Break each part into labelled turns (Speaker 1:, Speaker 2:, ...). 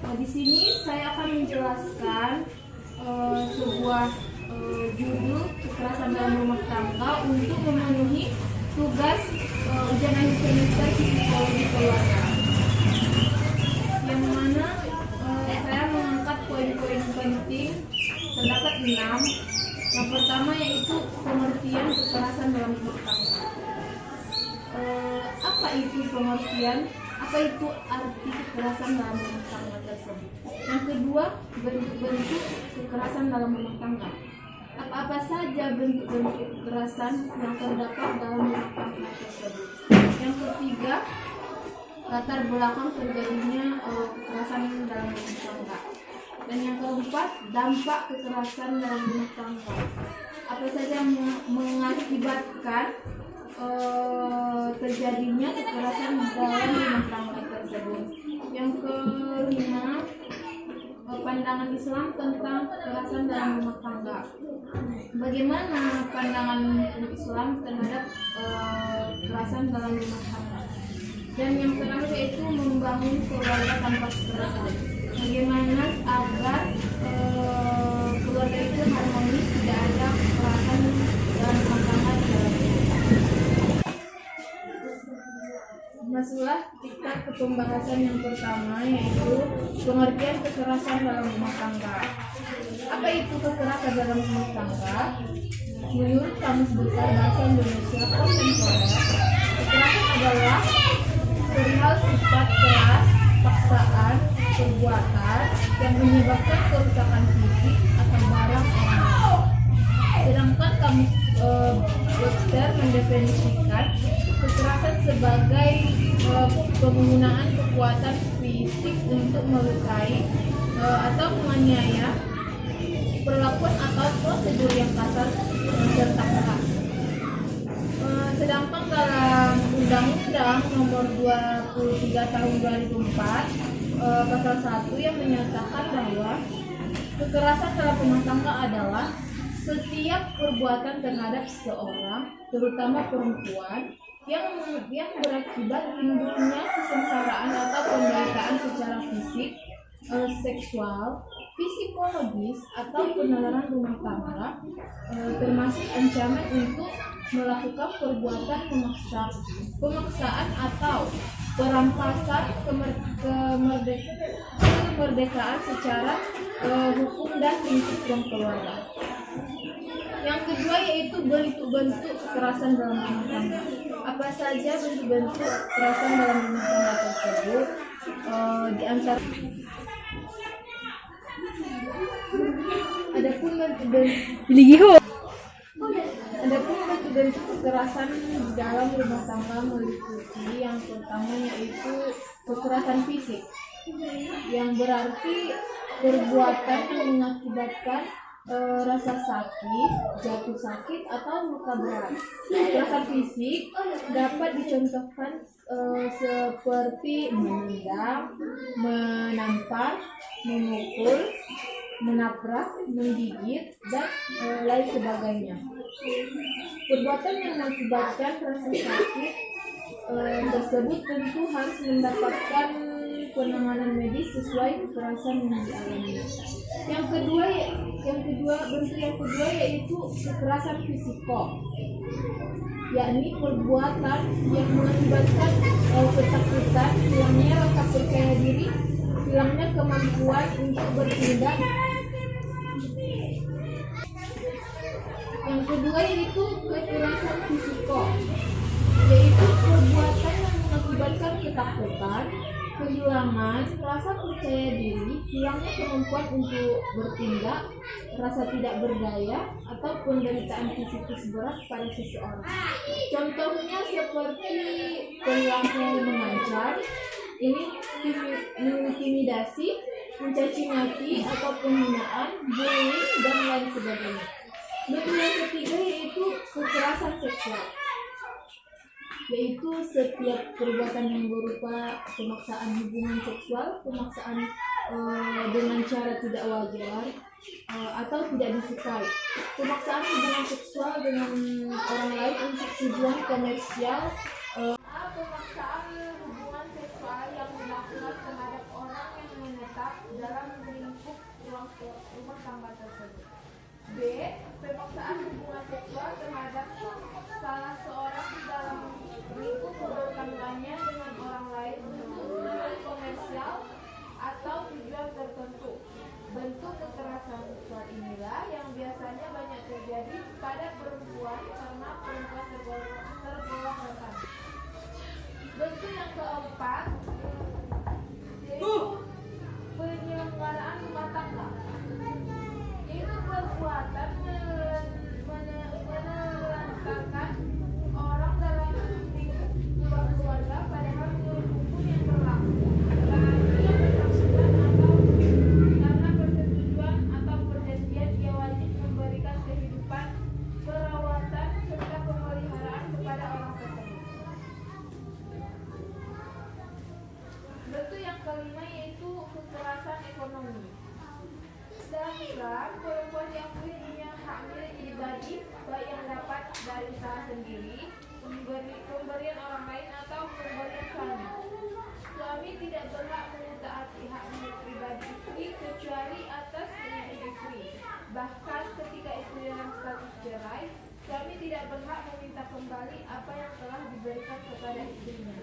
Speaker 1: Di sini saya akan menjelaskan sebuah judul kekerasan dalam rumah tangga untuk memenuhi tugas ujian akhir semester psikologi keluarga. Yang mana saya mengangkat poin-poin penting, terdapat 6. Yang pertama yaitu pengertian kekerasan dalam rumah tangga. Apa itu pengertian? Apa itu arti kekerasan dalam rumah tangga tersebut? Yang kedua, bentuk-bentuk kekerasan dalam rumah tangga. Apa saja bentuk-bentuk kekerasan yang terdapat dalam rumah tangga tersebut? Yang ketiga, latar belakang terjadinya kekerasan dalam rumah tangga. Dan yang keempat, dampak kekerasan dalam rumah tangga. Apa saja yang mengakibatkan terjadinya kekerasan dalam rumah tangga tersebut. Yang kelima, pandangan Islam tentang kekerasan dalam rumah tangga. Bagaimana pandangan Islam terhadap kekerasan dalam rumah tangga? Dan yang terakhir yaitu membangun keluarga tanpa kekerasan. Bagaimana agar keluarga itu harmonis, tidak ada kekerasan dalam rumah tangga. Masuklah kita ke pembahasan yang pertama, yaitu pengertian kekerasan dalam rumah tangga. Apa itu kekerasan dalam rumah tangga? Menurut Kamus Besar Bahasa Indonesia Kontemporer, kekerasan adalah perihal sifat keras, paksaan, perbuatan yang menyebabkan kerusakan fisik atau barang orang. Sedangkan Kamus Webster mendefinisikan kekerasan sebagai penggunaan kekuatan fisik untuk melukai atau menganiaya, perlakuan atau prosedur yang kasar serta keras. Sedangkan dalam Undang-Undang Nomor 23 Tahun 2004 Pasal 1 yang menyatakan bahwa kekerasan dalam rumah tangga adalah setiap perbuatan terhadap seseorang, terutama perempuan, yang berakibat timbulnya kesengsaraan atau penderitaan secara fisik, seksual, psikologis, atau penalaran rumah tangga, termasuk ancaman untuk melakukan perbuatan pemaksaan atau perampasan kemerdekaan secara hukum dan lingkungan keluarga. Yang kedua yaitu bentuk-bentuk kekerasan dalam rumah tangga. Apa saja bentuk-bentuk kekerasan dalam rumah tangga tersebut? Di antara adapun bentuk kekerasan di dalam rumah tangga meliputi yang pertama yaitu kekerasan fisik, yang berarti perbuatan yang mengakibatkan rasa sakit, jatuh sakit, atau luka berat. Kekerasan fisik dapat dicontohkan seperti menendang, menampar, memukul, menabrak, menggigit, dan lain sebagainya. Perbuatan yang mengakibatkan rasa sakit tersebut tentu harus mendapatkan penanganan medis sesuai kekerasan yang dialami. Bentuk yang kedua yaitu kekerasan fisiko, yakni perbuatan yang mengakibatkan ketakutan, hilangnya rasa percaya diri, hilangnya kemampuan untuk bertindak. Yang kedua yaitu kekerasan fisiko, yaitu perbuatan yang mengakibatkan ketakutan, kehilangan rasa percaya diri, hilangnya kemampuan untuk bertindak, rasa tidak berdaya, atau penderitaan psikis berat pada seseorang. Contohnya seperti perilaku mengancam, intimidasi, mencaci maki, atau penghinaan, bullying, dan lain sebagainya. Bentuk yang ketiga yaitu kekerasan seksual, yaitu setiap perbuatan yang berupa pemaksaan hubungan seksual, pemaksaan dengan cara tidak wajar atau tidak disukai, pemaksaan hubungan seksual dengan orang lain untuk tujuan komersial, pemaksaan hubungan seksual yang dilakukan terhadap orang yang menetap kelima yaitu kekerasan ekonomi. Dalam Islam, perempuan diakui punya hak milik pribadi, baik yang dapat dari usaha sendiri, pemberian orang lain atau pemberian suami. Suami tidak berhak mentaati hak milik pribadi istri kecuali atas izin istri. Bahkan ketika istri dalam status cerai, suami tidak berhak meminta kembali apa yang telah diberikan kepada istrinya.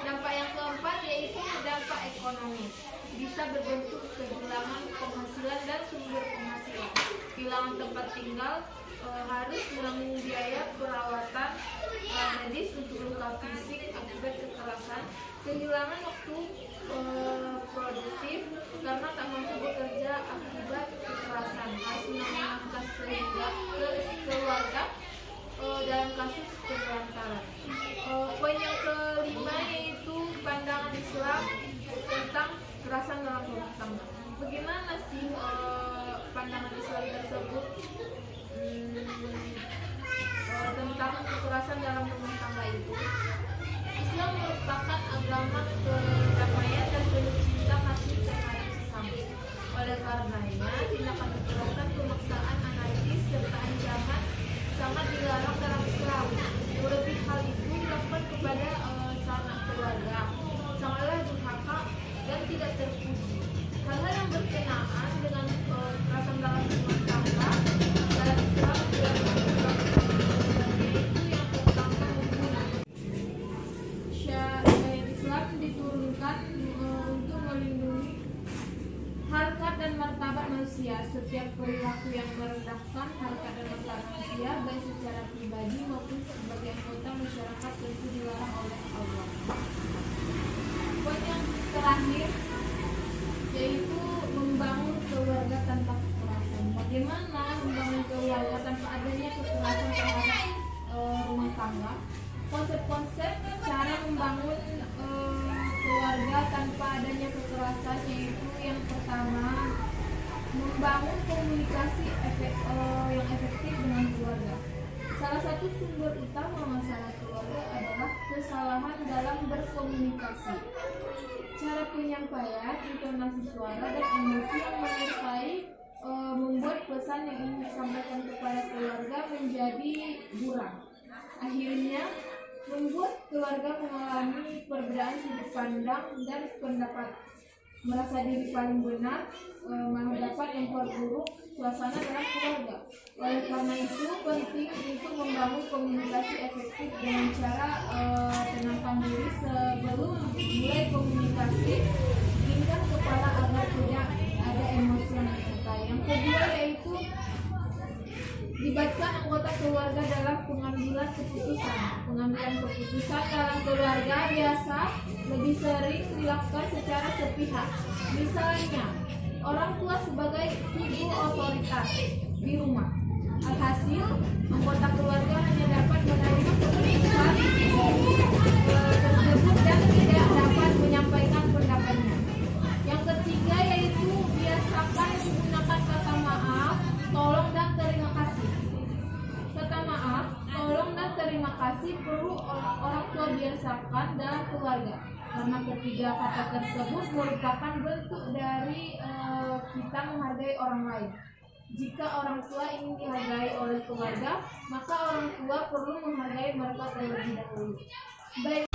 Speaker 1: Dampak yang keempat yaitu dampak ekonomi. Bisa berbentuk kehilangan penghasilan dan sumber penghasilan, kehilangan tempat tinggal, harus menanggung biaya perawatan medis untuk luka fisik akibat kekerasan, kehilangan waktu produktif karena tak mampu bekerja akibat kekerasan, harus menanggung sehingga keluarga dalam kasus ketelantaran. Poin yang kelima yaitu pandangan Islam tentang kekerasan dalam rumah tangga. Bagaimana sih pandangan Islam tersebut?
Speaker 2: merupakan agama kedamaian dan penuh cinta kasih terhadap sesama. Oleh karenanya, tindakan kekerasan, pemaksaan, anarkis, serta ancaman sangat dilarang dalam Islam. Terlebih hal itu dilakukan kepada sanak keluarga, sangatlah durhaka dan tidak terpuji. Hal-hal yang berkenaan dengan kekerasan dalam rumah tangga dalam Islam yaitu yang pertama membunuh.
Speaker 1: Syariat Islam diturunkan untuk melindungi harkat dan martabat manusia. Setiap perilaku yang merendahkan harkat dan martabat manusia, baik secara pribadi maupun sebagai anggota masyarakat, tentu dilarang oleh Allah. Poin yang terakhir yaitu membangun keluarga tanpa kekerasan. Bagaimana membangun keluarga tanpa adanya kekerasan terhadap rumah tangga? Konsep-konsep cara membangun keluarga tanpa adanya kekerasan yaitu yang pertama, membangun komunikasi yang efektif dengan keluarga. Salah satu sumber utama masalah keluarga adalah kesalahan dalam berkomunikasi. Cara penyampaian, intonasi suara, dan emosi yang menyertai membuat pesan yang ingin disampaikan kepada keluarga menjadi buram. Akhirnya membuat keluarga mengalami perbedaan sudut pandang dan pendapat, merasa diri paling benar, malah dapat memperburuk suasana dalam keluarga. Oleh karena itu penting untuk membangun komunikasi efektif dengan cara tenangkan diri sebelum mulai komunikasi, dinginkan kepala agar tidak ada emosi yang menyertai. Yang kedua yaitu libatkan anggota keluarga dalam pengambilan keputusan. Pengambilan keputusan dalam keluarga biasa lebih sering dilakukan secara sepihak. Misalnya, orang tua sebagai figur otoritas di rumah. Alhasil, anggota keluarga hanya dapat menerima keputusan tersebut dan tidak dapat menyampaikan pendapatnya. Yang ketiga yaitu biasakan menggunakan kata maaf, tolong dan terima kasih. Kata maaf, tolong dan terima kasih perlu orang tua biasakan dalam keluarga, karena ketiga kata tersebut merupakan bentuk dari kita menghargai orang lain. Jika orang tua ingin dihargai oleh keluarga, maka orang tua perlu menghargai mereka terlebih dahulu. Baik.